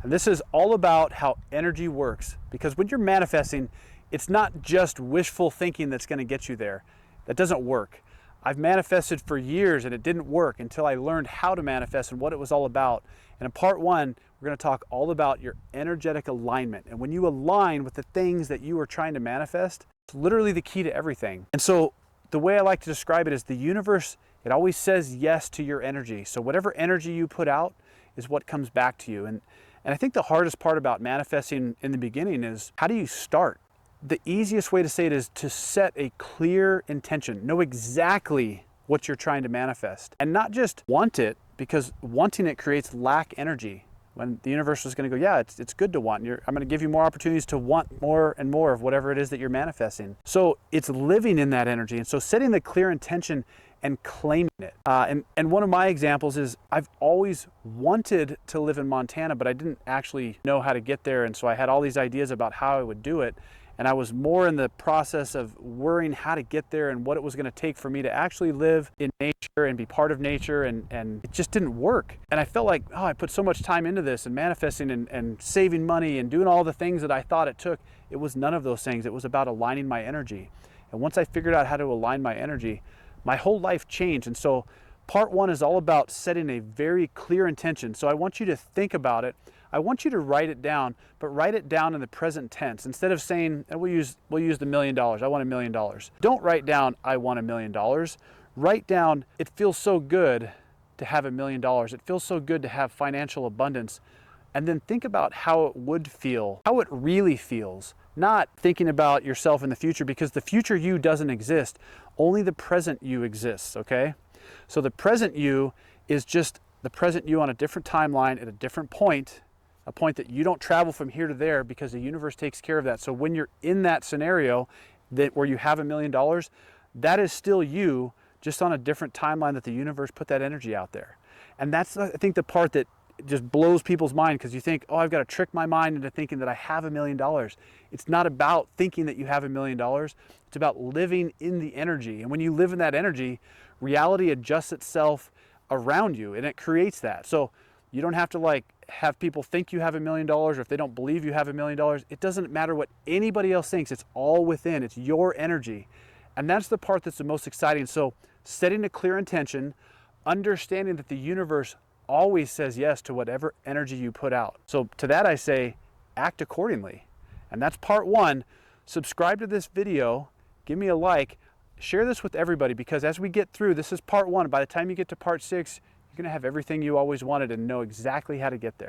And this is all about how energy works, because when you're manifesting, it's not just wishful thinking that's going to get you there. That doesn't work. I've manifested for years and it didn't work until I learned how to manifest and what it was all about. And in part one, we're going to talk all about your energetic alignment. And when you align with the things that you are trying to manifest, it's literally the key to everything. And so the way I like to describe it is the universe, it always says yes to your energy. So whatever energy you put out is what comes back to you. And I think the hardest part about manifesting in the beginning is, how do you start? The easiest way to say it is to set a clear intention. Know exactly what you're trying to manifest, and not just want it, because wanting it creates lack energy. When the universe is going to go, yeah, it's good to want. I'm going to give you more opportunities to want more and more of whatever it is that you're manifesting. So it's living in that energy. And so setting the clear intention and claiming it. And one of my examples is, I've always wanted to live in Montana, but I didn't actually know how to get there. And so I had all these ideas about how I would do it. And I was more in the process of worrying how to get there and what it was going to take for me to actually live in nature and be part of nature. And it just didn't work. And I felt like, oh, I put so much time into this and manifesting and saving money and doing all the things that I thought it took. It was none of those things. It was about aligning my energy. And once I figured out how to align my energy, my whole life changed. And so part one is all about setting a very clear intention. So I want you to think about it. I want you to write it down, but write it down in the present tense. Instead of saying, and we'll use the $1 million. I want $1 million. Don't write down, I want $1 million. Write down, it feels so good to have $1 million. It feels so good to have financial abundance. And then think about how it would feel, how it really feels. Not thinking about yourself in the future, because the future you doesn't exist. Only the present you exists, okay? So the present you is just the present you on a different timeline at a different point, a point that you don't travel from here to there, because the universe takes care of that. So when you're in that scenario where you have $1 million, that is still you, just on a different timeline that the universe put that energy out there. And that's, I think, the part that just blows people's mind, because you think, oh, I've got to trick my mind into thinking that I have $1 million. It's not about thinking that you have $1 million. It's about living in the energy. And when you live in that energy, reality adjusts itself around you, and it creates that. So you don't have to have people think you have $1 million, or if they don't believe you have $1 million. It doesn't matter what anybody else thinks. It's all within. It's your energy. And that's the part that's the most exciting. So setting a clear intention, understanding that the universe always says yes to whatever energy you put out. So to that I say, act accordingly. And that's part one. Subscribe to this video, give me a like, share this with everybody, because as we get through, this is part one. By the time you get to part 6, you're going to have everything you always wanted and know exactly how to get there.